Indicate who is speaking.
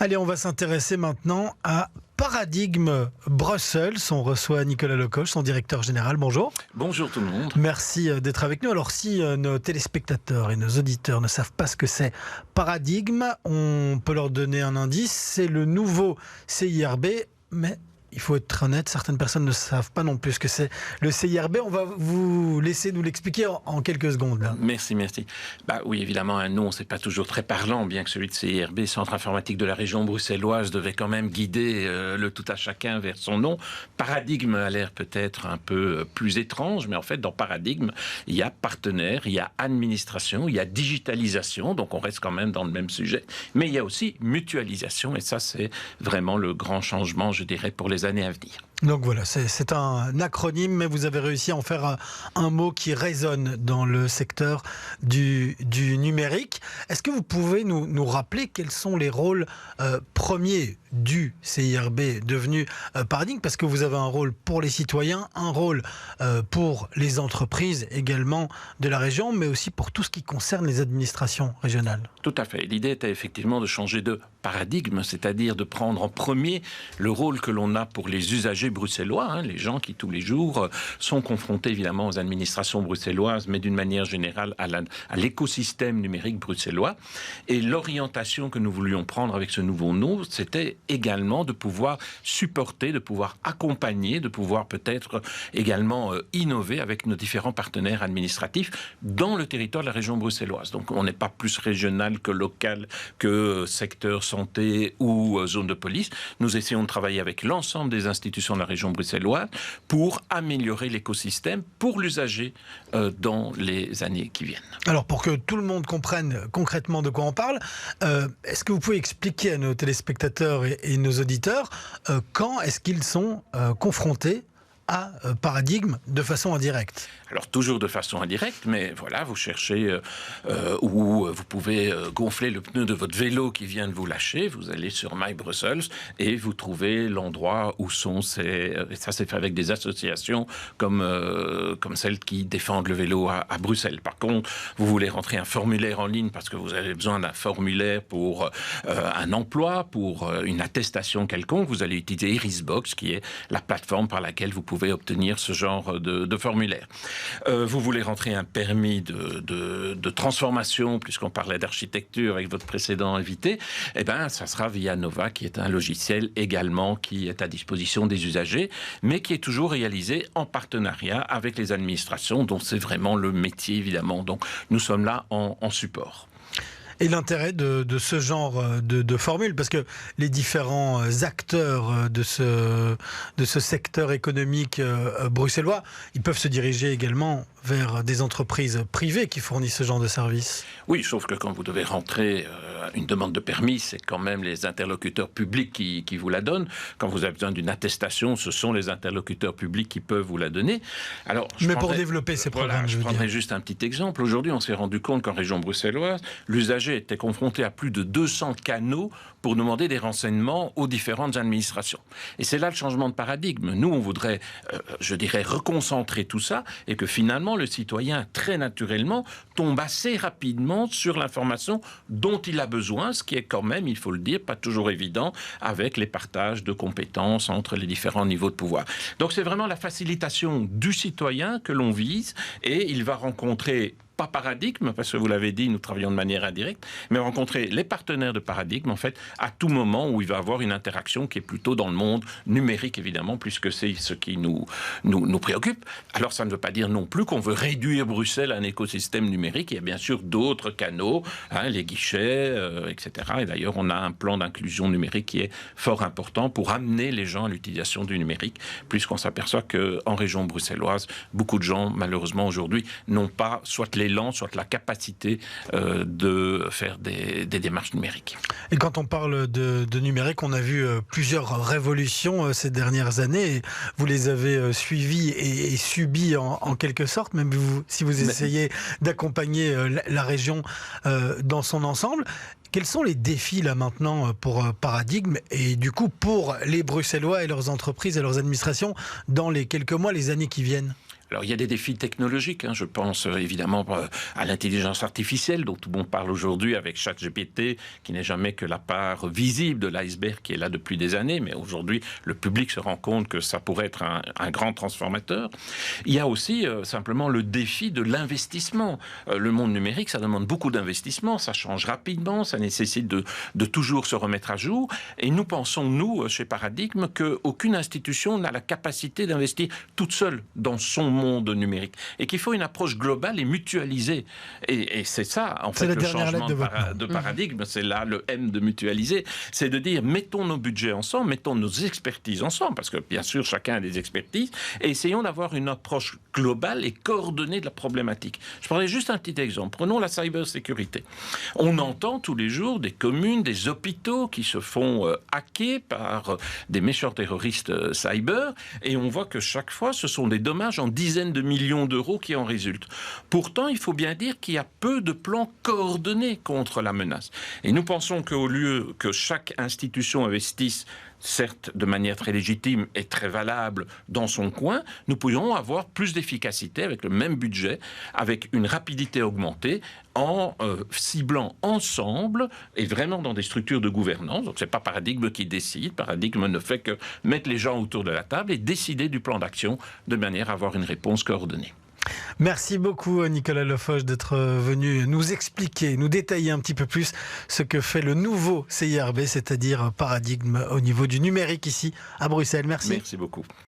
Speaker 1: Allez, on va s'intéresser maintenant à Paradigme Brussels. On reçoit Nicolas Lecoche, son directeur général. Bonjour.
Speaker 2: Bonjour tout le monde.
Speaker 1: Merci d'être avec nous. Alors si nos téléspectateurs et nos auditeurs ne savent pas ce que c'est Paradigme, on peut leur donner un indice. C'est le nouveau CIRB, mais il faut être honnête, certaines personnes ne savent pas non plus ce que c'est le CIRB. On va vous laisser nous l'expliquer en quelques secondes. Là.
Speaker 2: Merci. Oui, évidemment, un nom, c'est pas toujours très parlant, bien que celui de CIRB, Centre informatique de la région bruxelloise, devait quand même guider le tout à chacun vers son nom. Paradigme a l'air peut-être un peu plus étrange, mais en fait, dans Paradigme, il y a partenaire, il y a administration, il y a digitalisation, donc on reste quand même dans le même sujet, mais il y a aussi mutualisation, et ça, c'est vraiment le grand changement, je dirais, pour les années à venir.
Speaker 1: Donc voilà, c'est un acronyme, mais vous avez réussi à en faire un mot qui résonne dans le secteur du numérique. Est-ce que vous pouvez nous rappeler quels sont les rôles premiers du CIRB devenu Paradigme? Parce que vous avez un rôle pour les citoyens, un rôle pour les entreprises également de la région, mais aussi pour tout ce qui concerne les administrations régionales.
Speaker 2: Tout à fait. L'idée était effectivement de changer de paradigme, c'est-à-dire de prendre en premier le rôle que l'on a pour les usagers bruxellois, les gens qui tous les jours sont confrontés évidemment aux administrations bruxelloises, mais d'une manière générale à l'écosystème numérique bruxellois. Et l'orientation que nous voulions prendre avec ce nouveau nom, c'était également de pouvoir supporter, de pouvoir accompagner, de pouvoir peut-être également innover avec nos différents partenaires administratifs dans le territoire de la région bruxelloise. Donc on n'est pas plus régional que local, que secteur santé ou zone de police. Nous essayons de travailler avec l'ensemble des institutions de la région bruxelloise pour améliorer l'écosystème pour l'usager dans les années qui viennent.
Speaker 1: Alors pour que tout le monde comprenne concrètement de quoi on parle, est-ce que vous pouvez expliquer à nos téléspectateurs et nos auditeurs quand est-ce qu'ils sont confrontés à Paradigme de façon indirecte?
Speaker 2: Alors toujours de façon indirecte, mais voilà, vous cherchez où vous pouvez gonfler le pneu de votre vélo qui vient de vous lâcher, vous allez sur My Brussels et vous trouvez l'endroit où sont ces... Et ça c'est fait avec des associations comme celles qui défendent le vélo à Bruxelles. Par contre, vous voulez rentrer un formulaire en ligne parce que vous avez besoin d'un formulaire pour un emploi, pour une attestation quelconque, vous allez utiliser Irisbox qui est la plateforme par laquelle vous pouvez obtenir ce genre de formulaire. Vous voulez rentrer un permis de transformation, puisqu'on parlait d'architecture avec votre précédent invité, eh bien, ça sera via Nova, qui est un logiciel également qui est à disposition des usagers, mais qui est toujours réalisé en partenariat avec les administrations, dont c'est vraiment le métier, évidemment. Donc, nous sommes là en support.
Speaker 1: Et l'intérêt de ce genre de formule, parce que les différents acteurs de ce secteur économique bruxellois, ils peuvent se diriger également vers des entreprises privées qui fournissent ce genre de services.
Speaker 2: Oui, sauf que quand vous devez rentrer une demande de permis, c'est quand même les interlocuteurs publics qui vous la donnent. Quand vous avez besoin d'une attestation, ce sont les interlocuteurs publics qui peuvent vous la donner. Alors,
Speaker 1: pour développer ces programmes,
Speaker 2: je prendrai juste un petit exemple. Aujourd'hui, on s'est rendu compte qu'en région bruxelloise, l'usager était confronté à plus de 200 canaux pour demander des renseignements aux différentes administrations. Et c'est là le changement de paradigme. Nous, on voudrait, je dirais, reconcentrer tout ça et que finalement, le citoyen, très naturellement, tombe assez rapidement sur l'information dont il a besoin, ce qui est quand même, il faut le dire, pas toujours évident avec les partages de compétences entre les différents niveaux de pouvoir. Donc c'est vraiment la facilitation du citoyen que l'on vise et il va rencontrer pas Paradigme, parce que vous l'avez dit, nous travaillons de manière indirecte, mais rencontrer les partenaires de Paradigme, en fait, à tout moment où il va avoir une interaction qui est plutôt dans le monde numérique, évidemment, puisque c'est ce qui nous préoccupe. Alors, ça ne veut pas dire non plus qu'on veut réduire Bruxelles à un écosystème numérique. Il y a bien sûr d'autres canaux, les guichets, etc. Et d'ailleurs, on a un plan d'inclusion numérique qui est fort important pour amener les gens à l'utilisation du numérique, puisqu'on s'aperçoit qu'en région bruxelloise, beaucoup de gens, malheureusement, aujourd'hui, n'ont pas soit l'élan, soit la capacité de faire des démarches numériques.
Speaker 1: Et quand on parle de numérique, on a vu plusieurs révolutions ces dernières années. Vous les avez suivies et subies en quelque sorte, même si vous essayez d'accompagner la région dans son ensemble. Quels sont les défis là maintenant pour Paradigme et du coup pour les Bruxellois et leurs entreprises et leurs administrations dans les quelques mois, les années qui viennent ?
Speaker 2: Alors il y a des défis technologiques, je pense évidemment à l'intelligence artificielle dont tout le monde parle aujourd'hui avec ChatGPT, qui n'est jamais que la part visible de l'iceberg qui est là depuis des années, mais aujourd'hui le public se rend compte que ça pourrait être un grand transformateur. Il y a aussi simplement le défi de l'investissement. Le monde numérique, ça demande beaucoup d'investissement, ça change rapidement, ça nécessite de toujours se remettre à jour. Et nous pensons, nous, chez Paradigme, qu'aucune institution n'a la capacité d'investir toute seule dans son monde numérique. Et qu'il faut une approche globale et mutualisée. Et c'est ça, en fait, le changement de paradigme. C'est là le M de mutualiser. C'est de dire, mettons nos budgets ensemble, mettons nos expertises ensemble, parce que bien sûr, chacun a des expertises, et essayons d'avoir une approche globale et coordonnée de la problématique. Je prendrai juste un petit exemple. Prenons la cybersécurité. On entend tous les jours des communes, des hôpitaux qui se font hacker par des méchants terroristes cyber, et on voit que chaque fois, ce sont des dommages en dizaines de millions d'euros qui en résultent. Pourtant, il faut bien dire qu'il y a peu de plans coordonnés contre la menace. Et nous pensons qu'au lieu que chaque institution investisse, certes de manière très légitime et très valable dans son coin, nous pourrions avoir plus d'efficacité avec le même budget, avec une rapidité augmentée, en ciblant ensemble et vraiment dans des structures de gouvernance. Donc c'est pas Paradigme qui décide, Paradigme ne fait que mettre les gens autour de la table et décider du plan d'action de manière à avoir une réponse coordonnée.
Speaker 1: Merci beaucoup Nicolas Lefoche d'être venu nous expliquer, nous détailler un petit peu plus ce que fait le nouveau CIRB, c'est-à-dire Paradigme au niveau du numérique ici à Bruxelles. Merci.
Speaker 2: Merci beaucoup.